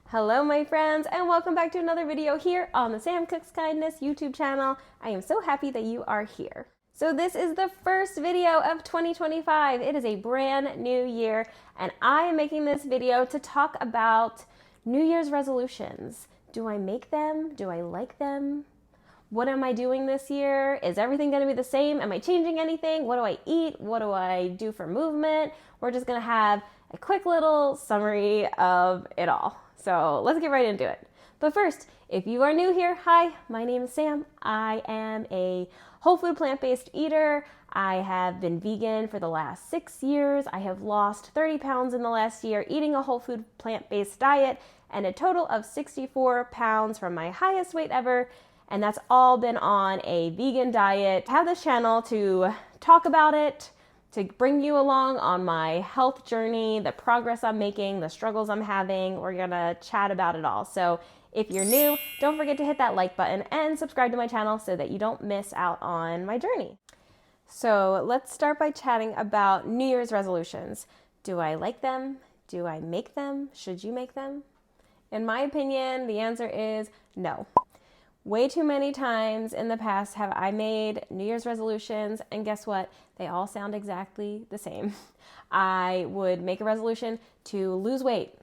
Hello my friends, and welcome back to another video here on the Sam Cooks Kindness YouTube channel. I am so happy that you are here. So this is the first video of 2025. It is a brand new year, and I am making this video to talk about New Year's resolutions. Do I make them? Do I like them? What am I doing this year? Is everything going to be the same? Am I changing anything? What do I eat? What do I do for movement? We're just going to have a quick little summary of it all. So let's get right into it. But first, if you are new here, hi, my name is Sam. I am a whole food plant-based eater. I have been vegan for the last 6 years. I have lost 30 pounds in the last year eating a whole food plant-based diet, and a total of 64 pounds from my highest weight ever. And that's all been on a vegan diet. I have this channel to talk about it, to bring you along on my health journey, the progress I'm making, the struggles I'm having. We're gonna chat about it all. So if you're new, don't forget to hit that like button and subscribe to my channel so that you don't miss out on my journey. So let's start by chatting about New Year's resolutions. Do I like them? Do I make them? Should you make them? In my opinion, the answer is no. Way too many times in the past have I made New Year's resolutions, and guess what? They all sound exactly the same. I would make a resolution to lose weight.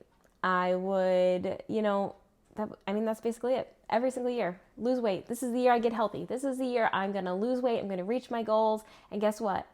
I would, that's basically it. Every single year, lose weight. This is the year I get healthy. This is the year I'm going to lose weight. I'm going to reach my goals. And guess what?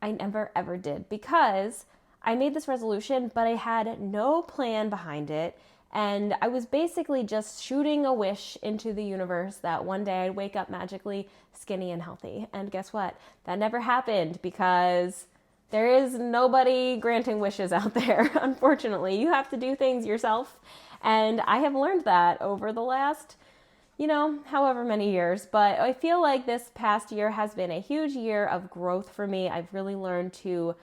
I never, ever did, because I made this resolution, but I had no plan behind it. And I was basically just shooting a wish into the universe that one day I'd wake up magically skinny and healthy. And guess what? That never happened, because there is nobody granting wishes out there, unfortunately. You have to do things yourself. And I have learned that over the last, however many years. But I feel like this past year has been a huge year of growth for me. I've really learned to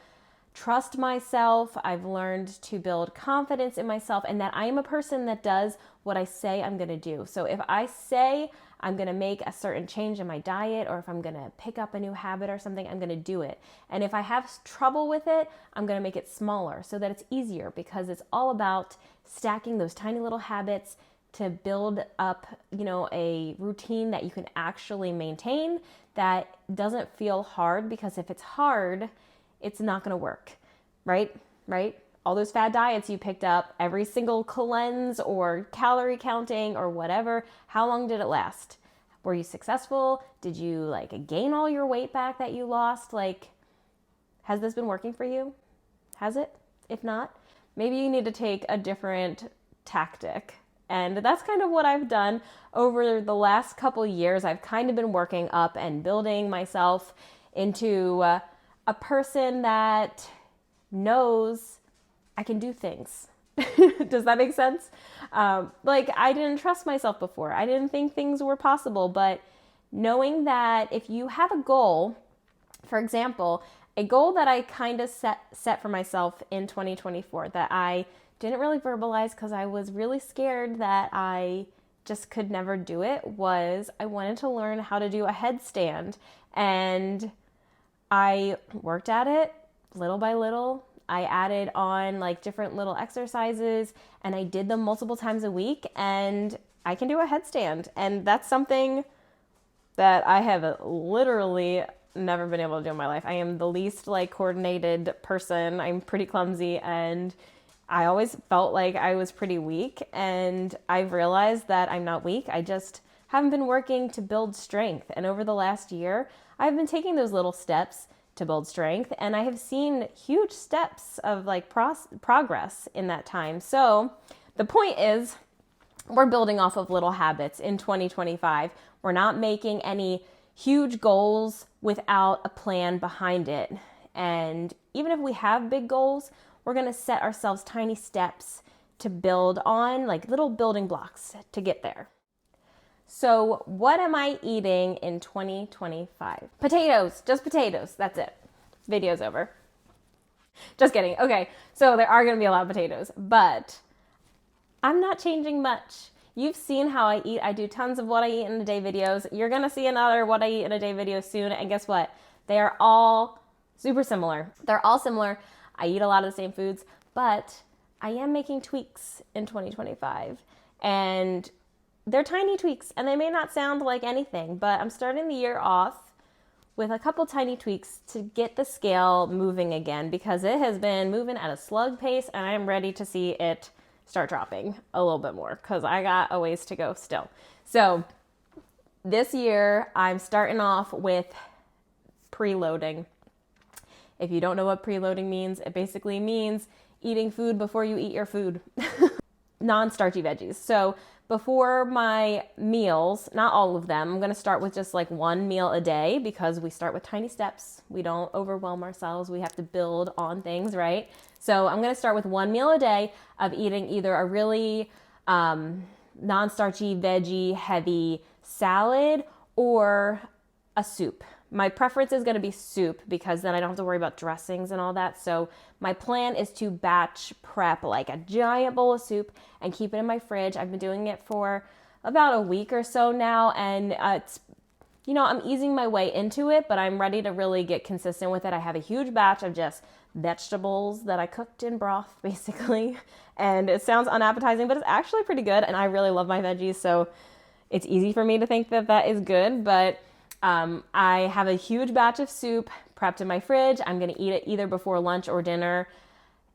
trust myself. I've learned to build confidence in myself, and that I am a person that does what I say I'm going to do. So if I say I'm going to make a certain change in my diet, or if I'm going to pick up a new habit or something, I'm going to do it. And if I have trouble with it, I'm going to make it smaller so that it's easier, because it's all about stacking those tiny little habits to build up, a routine that you can actually maintain, that doesn't feel hard. Because if it's hard, it's not going to work, right? All those fad diets you picked up, every single cleanse or calorie counting or whatever, how long did it last? Were you successful? Did you gain all your weight back that you lost? Has this been working for you? Has it? If not, maybe you need to take a different tactic. And that's kind of what I've done over the last couple years. I've kind of been working up and building myself into a person that knows I can do things. Does that make sense? I didn't trust myself before. I didn't think things were possible, but knowing that if you have a goal, for example, a goal that I kind of set for myself in 2024 that I didn't really verbalize because I was really scared that I just could never do it, was I wanted to learn how to do a headstand. And I worked at it little by little. I added on different little exercises, and I did them multiple times a week, and I can do a headstand. And that's something that I have literally never been able to do in my life. I am the least coordinated person. I'm pretty clumsy, and I always felt like I was pretty weak. And I've realized that I'm not weak. I just haven't been working to build strength. And over the last year, I've been taking those little steps to build strength, and I have seen huge steps of progress in that time. So the point is, we're building off of little habits in 2025. We're not making any huge goals without a plan behind it. And even if we have big goals, we're going to set ourselves tiny steps to build on, little building blocks to get there. So what am I eating in 2025? Potatoes, just potatoes. That's it. Video's over. Just kidding. Okay, so there are going to be a lot of potatoes, but I'm not changing much. You've seen how I eat. I do tons of what I eat in a day videos. You're going to see another what I eat in a day video soon. And guess what? They are all super similar. They're all similar. I eat a lot of the same foods, but I am making tweaks in 2025, and they're tiny tweaks, and they may not sound like anything, but I'm starting the year off with a couple tiny tweaks to get the scale moving again, because it has been moving at a slug pace, and I'm ready to see it start dropping a little bit more, because I got a ways to go still. So this year, I'm starting off with preloading. If you don't know what preloading means, it basically means eating food before you eat your food. Non-starchy veggies. So before my meals, not all of them, I'm going to start with just like one meal a day, because we start with tiny steps. We don't overwhelm ourselves. We have to build on things, right? So I'm going to start with one meal a day of eating either a really non-starchy, veggie, heavy salad or a soup. My preference is going to be soup, because then I don't have to worry about dressings and all that. So my plan is to batch prep like a giant bowl of soup and keep it in my fridge. I've been doing it for about a week or so now, and it's, I'm easing my way into it, but I'm ready to really get consistent with it. I have a huge batch of just vegetables that I cooked in broth, basically. And it sounds unappetizing, but it's actually pretty good. And I really love my veggies, so it's easy for me to think that that is good, but I have a huge batch of soup prepped in my fridge. I'm going to eat it either before lunch or dinner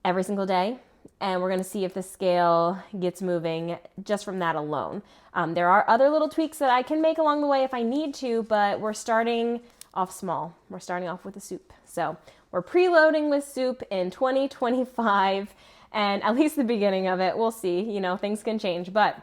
every single day. And we're going to see if the scale gets moving just from that alone. There are other little tweaks that I can make along the way if I need to, but we're starting off small. We're starting off with the soup. So we're preloading with soup in 2025, and at least the beginning of it. We'll see, things can change, but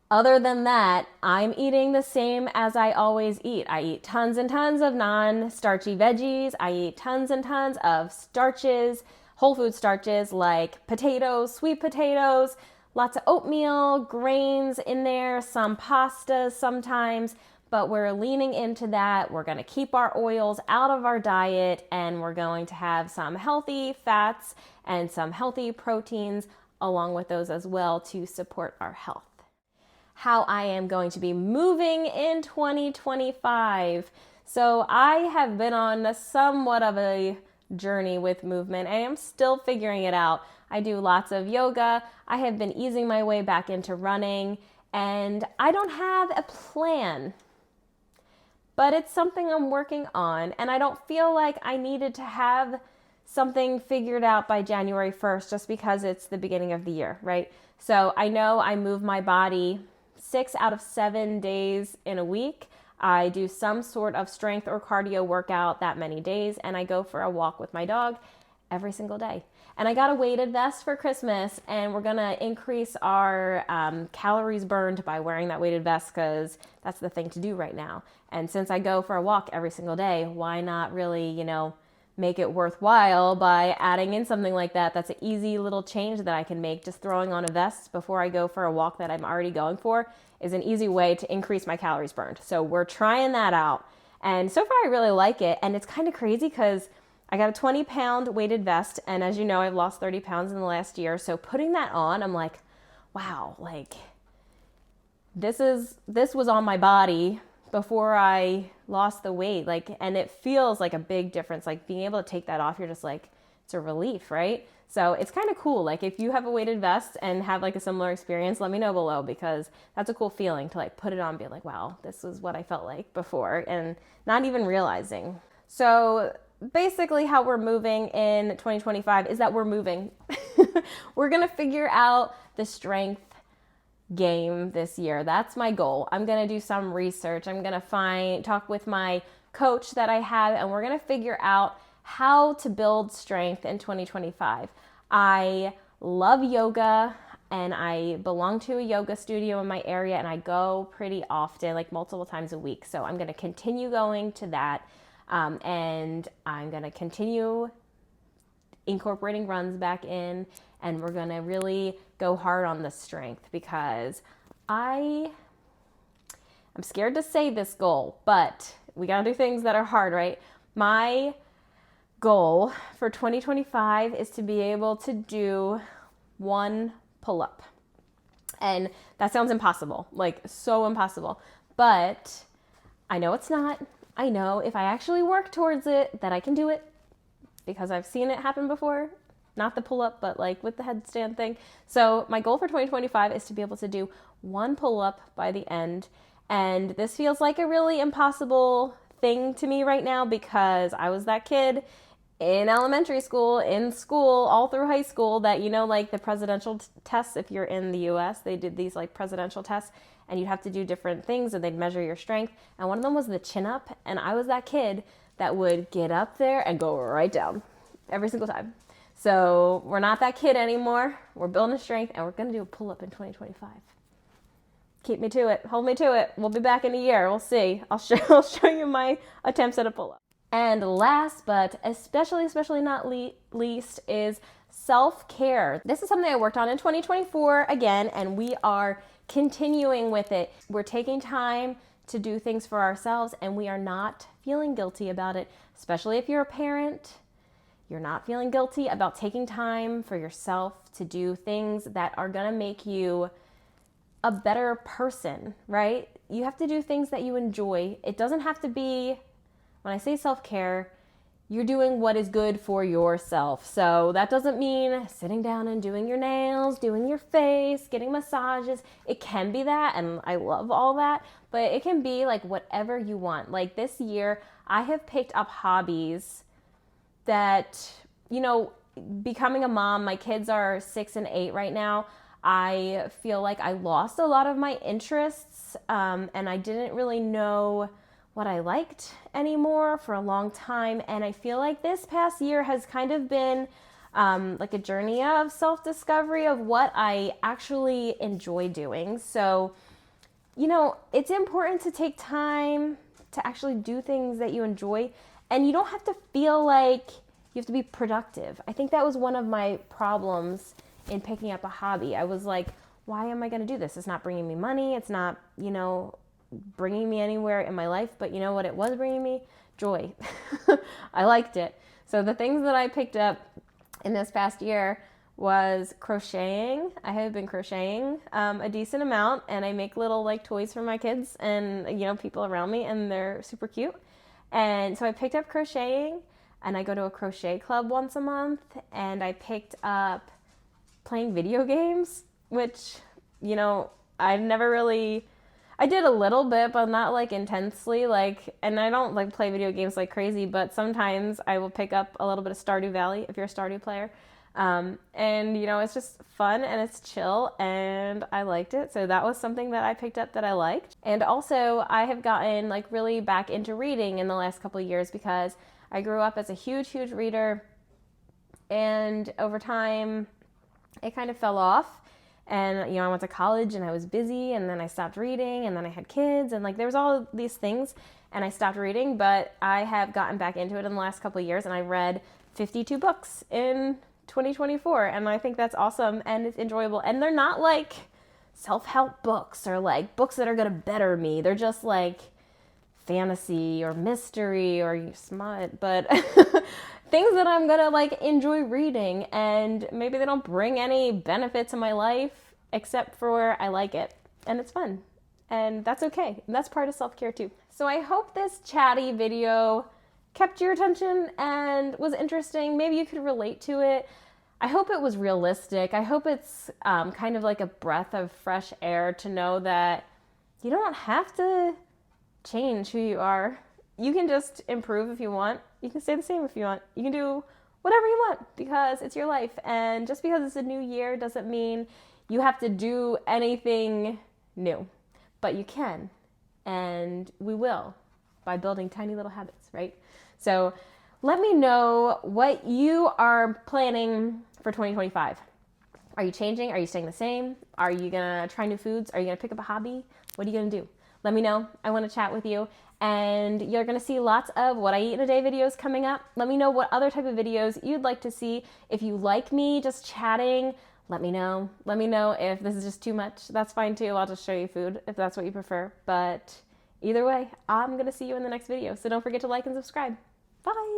other than that, I'm eating the same as I always eat. I eat tons and tons of non-starchy veggies. I eat tons and tons of starches, whole food starches like potatoes, sweet potatoes, lots of oatmeal, grains in there, some pastas sometimes, but we're leaning into that. We're going to keep our oils out of our diet, and we're going to have some healthy fats and some healthy proteins along with those as well to support our health. How I am going to be moving in 2025. So I have been on somewhat of a journey with movement. I am still figuring it out. I do lots of yoga. I have been easing my way back into running, and I don't have a plan, but it's something I'm working on, and I don't feel like I needed to have something figured out by January 1st just because it's the beginning of the year, right? So I know I move my body 6 out of 7 days in a week. I do some sort of strength or cardio workout that many days, and I go for a walk with my dog every single day. And I got a weighted vest for Christmas, and we're gonna increase our calories burned by wearing that weighted vest, because that's the thing to do right now. And since I go for a walk every single day, why not really, make it worthwhile by adding in something like that? That's an easy little change that I can make. Just throwing on a vest before I go for a walk that I'm already going for is an easy way to increase my calories burned. So we're trying that out. And so far I really like it. And it's kind of crazy because I got a 20-pound weighted vest. And as you know, I've lost 30 pounds in the last year. So putting that on, I'm like, wow, like this was on my body before I lost the weight, and it feels like a big difference. Like being able to take that off, you're just like, it's a relief, right? So it's kind of cool. Like if you have a weighted vest and have like a similar experience, let me know below, because that's a cool feeling to like put it on and be like, wow, this is what I felt like before, and not even realizing. So basically how we're moving in 2025 is that we're moving. We're going to figure out the strength game this year. That's my goal. I'm going to do some research. I'm going to talk with my coach that I have, and we're going to figure out how to build strength in 2025. I love yoga, and I belong to a yoga studio in my area, and I go pretty often, like multiple times a week. So I'm going to continue going to that, and I'm going to continue incorporating runs back in, and we're going to really go hard on the strength, because I'm scared to say this goal, but we got to do things that are hard, right? My goal for 2025 is to be able to do 1 pull-up. And that sounds impossible, like so impossible, but I know it's not. I know if I actually work towards it that I can do it, because I've seen it happen before. not the pull-up, but like with the headstand thing. So my goal for 2025 is to be able to do one pull-up by the end. And this feels like a really impossible thing to me right now because I was that kid in elementary school, in school, all through high school that, like the presidential tests, if you're in the US, they did these like presidential tests and you'd have to do different things and they'd measure your strength. And one of them was the chin up. And I was that kid that would get up there and go right down every single time. So we're not that kid anymore. We're building strength and we're going to do a pull-up in 2025. Keep me to it. Hold me to it. We'll be back in a year. We'll see. I'll show you my attempts at a pull-up. And last, but especially not least, is self-care. This is something I worked on in 2024 again, and we are continuing with it. We're taking time to do things for ourselves, and we are not feeling guilty about it, especially if you're a parent. You're not feeling guilty about taking time for yourself to do things that are gonna make you a better person, right? You have to do things that you enjoy. It doesn't have to be, when I say self-care, you're doing what is good for yourself. So that doesn't mean sitting down and doing your nails, doing your face, getting massages. It can be that, and I love all that, but it can be like whatever you want. Like this year, I have picked up hobbies that, becoming a mom, my kids are 6 and 8 right now. I feel like I lost a lot of my interests, and I didn't really know what I liked anymore for a long time. And I feel like this past year has kind of been like a journey of self-discovery of what I actually enjoy doing. So, it's important to take time to actually do things that you enjoy, and you don't have to feel like you have to be productive. I think that was one of my problems in picking up a hobby. I was like, why am I going to do this? It's not bringing me money. It's not, bringing me anywhere in my life. But you know what it was bringing me? Joy. I liked it. So the things that I picked up in this past year was crocheting. I have been crocheting a decent amount, and I make little like toys for my kids and, people around me, and they're super cute. And so I picked up crocheting, and I go to a crochet club once a month, and I picked up playing video games, which, I did a little bit, but not like intensely, and I don't like play video games like crazy, but sometimes I will pick up a little bit of Stardew Valley if you're a Stardew player. And it's just fun and it's chill, and I liked it. So that was something that I picked up that I liked. And also I have gotten like really back into reading in the last couple of years because I grew up as a huge reader, and over time it kind of fell off. And, I went to college and I was busy, and then I stopped reading, and then I had kids, and there was all these things, and I stopped reading. But I have gotten back into it in the last couple of years, and I read 52 books in 2024, and I think that's awesome, and it's enjoyable. And they're not like self-help books or like books that are going to better me. They're just like fantasy or mystery or smut, but things that I'm gonna like enjoy reading, and maybe they don't bring any benefit to my life except for I like it and it's fun, and that's okay. And that's part of self-care too. So I hope this chatty video kept your attention and was interesting. Maybe you could relate to it. I hope it was realistic. I hope it's kind of like a breath of fresh air to know that you don't have to change who you are. You can just improve if you want. You can stay the same if you want. You can do whatever you want because it's your life. And just because it's a new year doesn't mean you have to do anything new. But you can, and we will, by building tiny little habits, right? So let me know what you are planning for 2025. Are you changing? Are you staying the same? Are you gonna try new foods? Are you gonna pick up a hobby? What are you gonna do? Let me know. I want to chat with you. And you're going to see lots of what I eat in a day videos coming up. Let me know what other type of videos you'd like to see. If you like me just chatting, let me know. Let me know if this is just too much. That's fine too. I'll just show you food if that's what you prefer. But either way, I'm going to see you in the next video. So don't forget to like and subscribe. Bye.